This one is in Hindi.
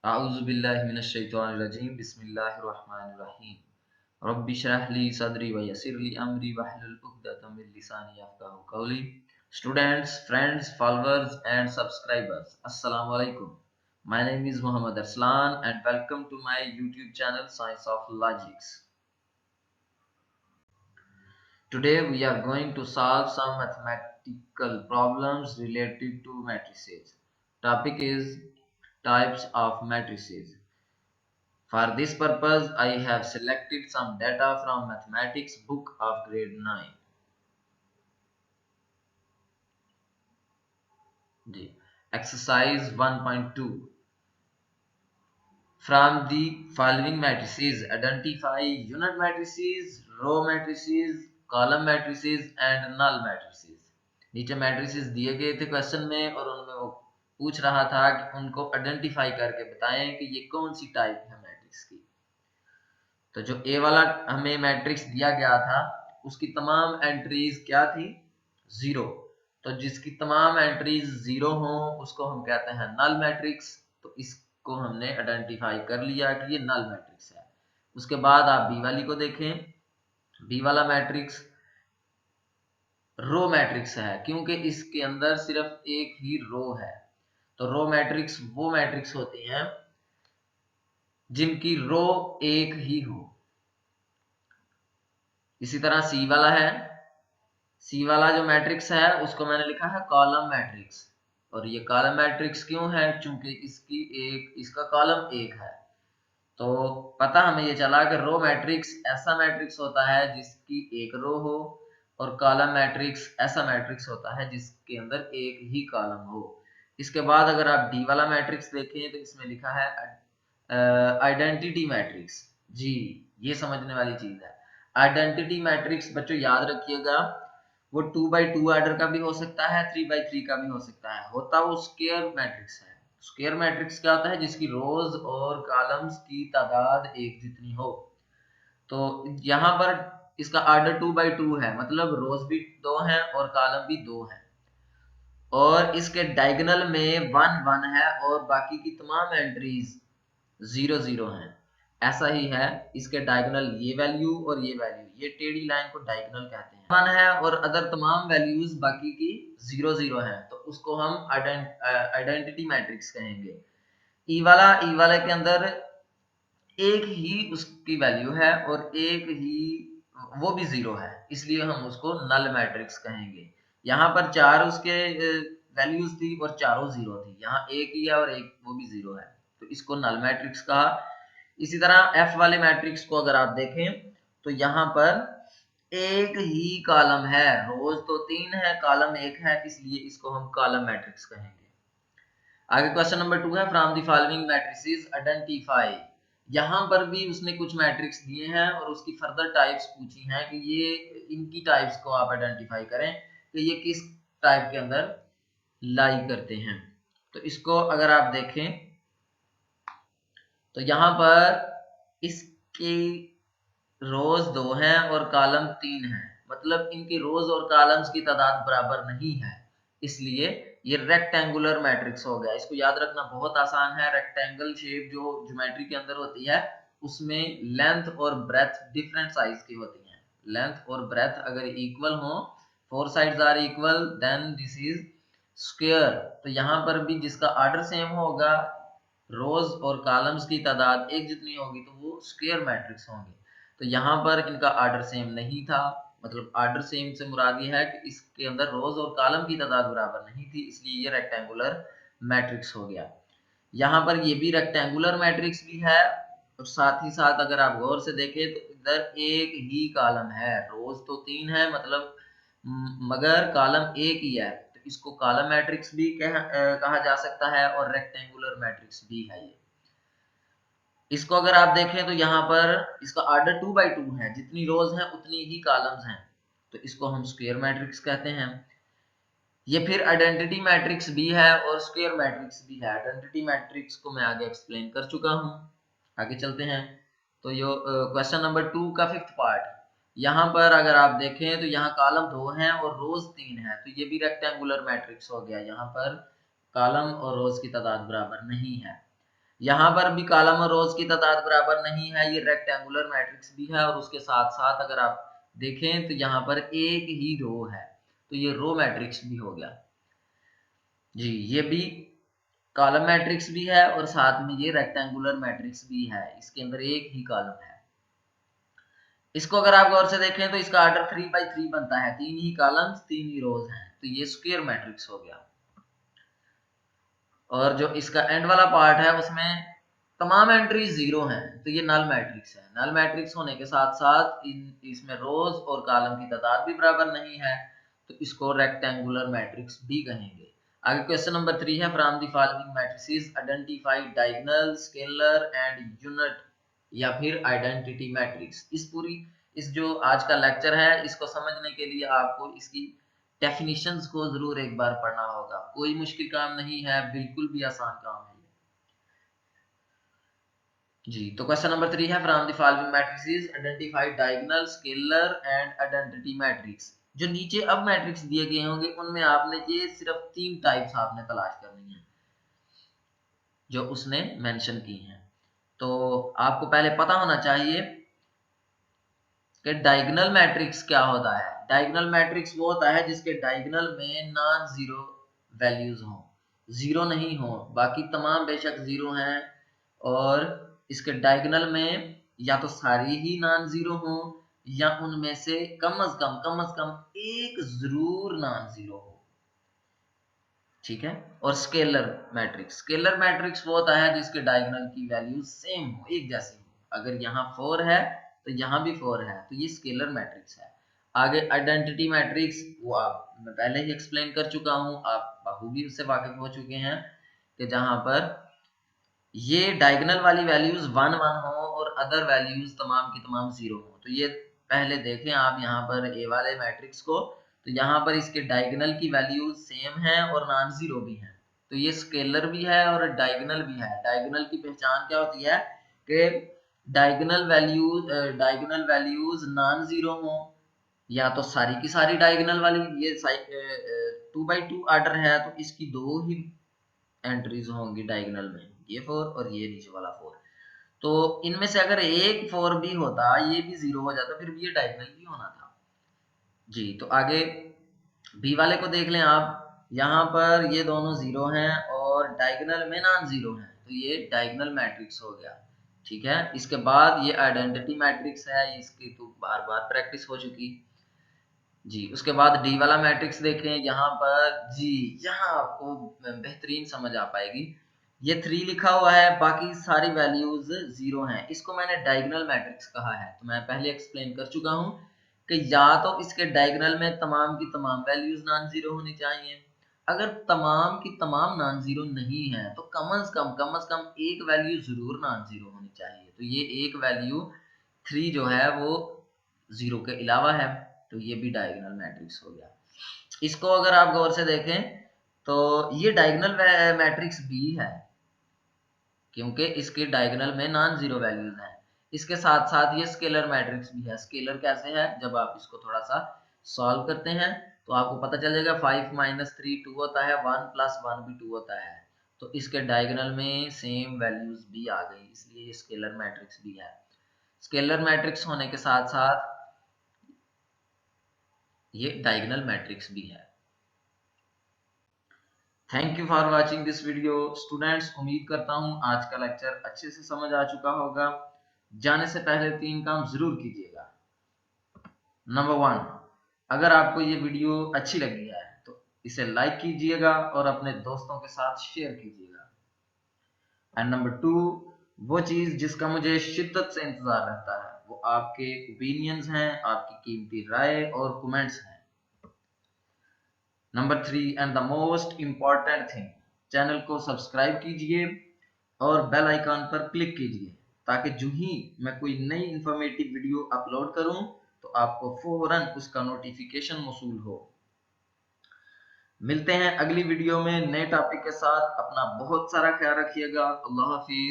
अऊज़ु बिल्लाहि मिनश शैतानिर रजीम बिस्मिल्लाहिर रहमानिर रहीम रब्बि इश्रह ली सदरी व यस्सिर ली अमरी वहलुल उक़दतम मिन लिसानी यफ़क़हू क़ौली। Students, friends, followers and subscribers, Assalamu alaikum. My name is Muhammad Arslan and welcome to my YouTube channel Science of Logics. Today we are going to solve some mathematical problems related to matrices. Topic is types of matrices. For this purpose, I have selected some data from Mathematics book of grade 9. Exercise 1.2. From the following matrices, identify unit matrices, row matrices, column matrices and null matrices. नीचे मैट्रिसेस दिए गए थे क्वेश्चन में और उनमें वो पूछ रहा था कि उनको आइडेंटिफाई करके बताएं कि ये कौन सी टाइप है मैट्रिक्स की। तो जो ए वाला हमें मैट्रिक्स दिया गया था उसकी तमाम एंट्रीज क्या थी? 0। तो जिसकी तमाम एंट्रीज 0 हो उसको हम कहते हैं नल मैट्रिक्स। तो इसको हमने आइडेंटिफाई कर लिया कि ये नल मैट्रिक्स है। उसके बाद आप बी वाली को देखें। बी वाला मैट्रिक्स रो मैट्रिक्स है क्योंकि इसके अंदर सिर्फ एक ही रो है। तो रो मैट्रिक्स वो मैट्रिक्स होती हैं जिनकी रो एक ही हो। इसी तरह सी वाला है। सी वाला जो मैट्रिक्स है उसको मैंने लिखा है कॉलम मैट्रिक्स। और ये कॉलम मैट्रिक्स क्यों है? क्योंकि इसका कॉलम एक है। तो पता हमें ये चला कि रो मैट्रिक्स ऐसा मैट्रिक्स होता है जिसकी एक रो हो और कॉलम मैट्रिक्स ऐसा मैट्रिक्स होता है जिसके अंदर एक ही कॉलम हो। इसके बाद अगर आप डी वाला मैट्रिक्स देखें तो इसमें लिखा है आइडेंटिटी मैट्रिक्स। जी, ये समझने वाली चीज है। आइडेंटिटी मैट्रिक्स बच्चों याद रखिएगा, वो 2x2 ऑर्डर का भी हो सकता है, 3x3 का भी हो सकता है। होता वो स्क्वायर मैट्रिक्स है। स्क्वायर मैट्रिक्स क्या होता है? जिसकी रोज और कॉलम्स की तादाद एक जितनी हो। तो यहाँ पर इसका ऑर्डर 2x2 है, मतलब रोज भी 2 हैं और कॉलम भी 2 हैं। और इसके डायगोनल में 1 1 है और बाकी की तमाम एंट्रीज 0 0 हैं। ऐसा ही है इसके डायगोनल, ये वैल्यू और ये वैल्यू, ये टेढ़ी लाइन को डायगोनल कहते हैं। 1 है और अदर तमाम वैल्यूज बाकी की 0 0 हैं, तो उसको हम आइडेंटिटी मैट्रिक्स कहेंगे। ई वाला के अंदर एक ही उसकी वैल्यू है और एक ही वो भी 0 है, इसलिए हम उसको नल मैट्रिक्स कहेंगे। यहाँ पर 4 उसके वैल्यूज थी और चारों 0 थी। यहाँ एक ही है और एक वो भी 0 है, तो इसको नल मैट्रिक्स कहा। इसी तरह एफ वाले मैट्रिक्स को अगर आप देखें तो यहाँ पर एक ही कॉलम है, रोज तो 3 है, कॉलम 1 है, इसलिए इसको हम कॉलम मैट्रिक्स कहेंगे। आगे क्वेश्चन नंबर 2 है, from the following matrices identify. यहाँ पर भी उसने कुछ मैट्रिक्स दिए हैं और उसकी फर्दर टाइप्स पूछी हैं कि ये इनकी टाइप्स को आप आइडेंटिफाई करें कि ये किस टाइप के अंदर लाई करते हैं। तो इसको अगर आप देखें तो यहाँ पर इसकी रोज 2 हैं और कॉलम 3 है, मतलब इनकी रोज और कॉलम्स की तादाद बराबर नहीं है, इसलिए ये रेक्टेंगुलर मैट्रिक्स हो गया। इसको याद रखना बहुत आसान है। रेक्टेंगल शेप जो ज्योमेट्री के अंदर होती है उसमें लेंथ और ब्रेथ डिफरेंट साइज की होती हैं। लेंथ और ब्रेथ अगर इक्वल हो, 4 sides are equal, then this is square. तो यहाँ पर भी जिसका ऑर्डर सेम होगा, रोज और कॉलम्स की तादाद एक जितनी होगी, तो वो स्क्वायर मैट्रिक्स होंगे। तो यहाँ पर इनका ऑर्डर सेम नहीं था, मतलब ऑर्डर सेम से मुराद ये है कि इसके अंदर रोज और कॉलम की तादाद बराबर नहीं थी, इसलिए ये रेक्टेंगुलर मैट्रिक्स हो गया। यहाँ पर ये भी रेक्टेंगुलर मैट्रिक्स भी है और साथ ही साथ अगर आप गौर से देखें तो इधर एक ही कॉलम है, रोज तो 3 है मतलब, मगर कॉलम एक ही है, तो इसको कॉलम मैट्रिक्स भी कहा जा सकता है और रेक्टेंगुलर मैट्रिक्स भी है ये। इसको अगर आप देखें तो यहाँ पर इसका ऑर्डर 2x2 है, जितनी रोज हैं उतनी ही कॉलम्स हैं, तो इसको हम स्क्वायर मैट्रिक्स कहते हैं। ये फिर आइडेंटिटी मैट्रिक्स भी है और स्क्वायर मैट्रिक्स भी है। आइडेंटिटी मैट्रिक्स को मैं आगे एक्सप्लेन कर चुका हूँ। आगे चलते हैं। तो ये क्वेश्चन नंबर 2 का 5th पार्ट। यहाँ पर अगर आप देखें तो यहाँ कॉलम 2 हैं और रोज 3 है, तो ये भी रेक्टेंगुलर मैट्रिक्स हो गया। यहाँ पर कॉलम और रोज की तादाद बराबर नहीं है। यहाँ पर भी कॉलम और रोज की तादाद बराबर नहीं है, ये रेक्टेंगुलर मैट्रिक्स भी है, और उसके साथ साथ अगर आप देखें तो यहाँ पर एक ही रो है, तो ये रो मैट्रिक्स भी हो गया जी। ये भी कॉलम मैट्रिक्स भी है और साथ में ये रेक्टेंगुलर मैट्रिक्स भी है, इसके अंदर एक ही कॉलम है। इसको अगर आप गौर से देखें तो इसका ऑर्डर 3/3 बनता है, 3 ही कॉलम्स 3 ही रोज हैं, तो ये स्क्वायर मैट्रिक्स हो गया। और जो इसका एंड वाला पार्ट है उसमें तमाम एंट्री 0 हैं, तो ये नल मैट्रिक्स है। नल मैट्रिक्स होने के साथ साथ इसमें रोज और कॉलम की तादाद भी बराबर नहीं है, तो इसको रेक्टेंगुलर मैट्रिक्स भी कहेंगे। आगे क्वेश्चन नंबर 3 है, from the following matrices identify diagonal, scalar and unit या फिर आइडेंटिटी मैट्रिक्स। इस जो आज का लेक्चर है इसको समझने के लिए आपको इसकी डेफिनेशंस को जरूर एक बार पढ़ना होगा, कोई मुश्किल काम नहीं है, बिल्कुल भी आसान काम है जी। तो क्वेश्चन नंबर 3 है, from the following matrices identify diagonal, scalar and identity matrix. जो नीचे अब मैट्रिक्स दिए गए होंगे उनमें आपने ये सिर्फ 3 टाइप्स आपने तलाश करनी है जो उसने मेंशन की हैं। तो आपको पहले पता होना चाहिए कि डायगोनल मैट्रिक्स क्या होता है। डायगोनल मैट्रिक्स वो होता है जिसके डायगोनल में नॉन जीरो वैल्यूज हो, जीरो नहीं हो, बाकी तमाम बेशक जीरो हैं, और इसके डायगोनल में या तो सारी ही नॉन जीरो हो या उनमें से कम अज कम एक जरूर नॉन जीरो हो, ठीक है। और स्केलर मैट्रिक्स वो होता है जिसके डायगोनल की वैल्यू सेम हो, एक जैसी हो, अगर यहाँ 4 है तो यहाँ भी 4 है, तो ये स्केलर मैट्रिक्स है। आगे आइडेंटिटी मैट्रिक्स, वो आप मैं पहले ही एक्सप्लेन कर चुका हूँ, आप बखूबी उससे वाकिफ हो चुके हैं, कि जहां पर ये डायगोनल वाली वैल्यूज 1 1 हो और अदर वैल्यूज तमाम की तमाम 0 हो। तो ये पहले देखें आप यहाँ पर ए वाले मैट्रिक्स को, तो यहाँ पर इसके डायगोनल की वैल्यूज सेम है और नॉन जीरो भी है, तो ये स्केलर भी है और डायगोनल भी है। डायगोनल की पहचान क्या होती है कि डायगोनल वैल्यूज नॉन जीरो हो, या तो सारी की सारी डायगोनल वाली, ये 2/2 ऑर्डर है तो इसकी 2 ही एंट्रीज होंगी डायगोनल में, ये 4 और ये नीचे वाला 4। तो इनमें से अगर एक 4 भी होता, ये भी 0 हो जाता, फिर भी ये डायगोनल भी होना था जी। तो आगे बी वाले को देख लें आप, यहाँ पर ये दोनों 0 हैं और डायगोनल में नॉन जीरो हैं, तो ये डायगोनल मैट्रिक्स हो गया, ठीक है। इसके बाद ये आइडेंटिटी मैट्रिक्स है, इसकी तो बार बार प्रैक्टिस हो चुकी जी। उसके बाद डी वाला मैट्रिक्स देखें, यहाँ पर जी, यहाँ आपको बेहतरीन समझ आ पाएगी। ये 3 लिखा हुआ है, बाकी सारी वैल्यूज 0 हैं, इसको मैंने डायगोनल मैट्रिक्स कहा है। तो मैं पहले एक्सप्लेन कर चुका हूँ कि या तो इसके डायगोनल में तमाम की तमाम वैल्यूज नॉन जीरो होनी चाहिए, अगर तमाम की तमाम नॉन जीरो नहीं है तो कम अज कम एक वैल्यू जरूर नॉन जीरो होनी चाहिए। तो ये एक वैल्यू 3 जो है वो 0 के अलावा है, तो ये भी डायगोनल मैट्रिक्स हो गया। इसको अगर आप गौर से देखें तो ये डायगोनल मैट्रिक्स भी है, क्योंकि इसके डायगोनल में नॉन जीरो वैल्यूज हैं। इसके साथ साथ ये स्केलर मैट्रिक्स भी है। स्केलर कैसे है, जब आप इसको थोड़ा सा सॉल्व करते हैं तो आपको पता चलेगा 5 - 3 2 होता है, 1 + 1 भी 2 होता है, तो इसके डायगोनल में सेम वैल्यूज भी आ गई, इसलिए ये स्केलर मैट्रिक्स भी है। स्केलर मैट्रिक्स होने के साथ साथ ये डायगोनल मैट्रिक्स भी है। Thank you for watching this video students. उम्मीद करता हूँ आज का लेक्चर अच्छे से समझ आ चुका होगा। जाने से पहले 3 काम जरूर कीजिएगा। नंबर 1, अगर आपको ये वीडियो अच्छी लगी है तो इसे लाइक कीजिएगा और अपने दोस्तों के साथ शेयर कीजिएगा। एंड नंबर 2, वो चीज जिसका मुझे शिद्दत से इंतजार रहता है वो आपके ओपिनियंस हैं, आपकी कीमती राय और कमेंट्स हैं। Number 3 and the most important thing, channel को सब्सक्राइब कीजिए और बेल आइकॉन पर क्लिक कीजिए, ताकि जो ही मैं कोई नई इंफॉर्मेटिव वीडियो अपलोड करूं तो आपको फौरन उसका नोटिफिकेशन मौसूल हो। मिलते हैं अगली वीडियो में नए टॉपिक के साथ। अपना बहुत सारा ख्याल रखिएगा। अल्लाह हाफिज।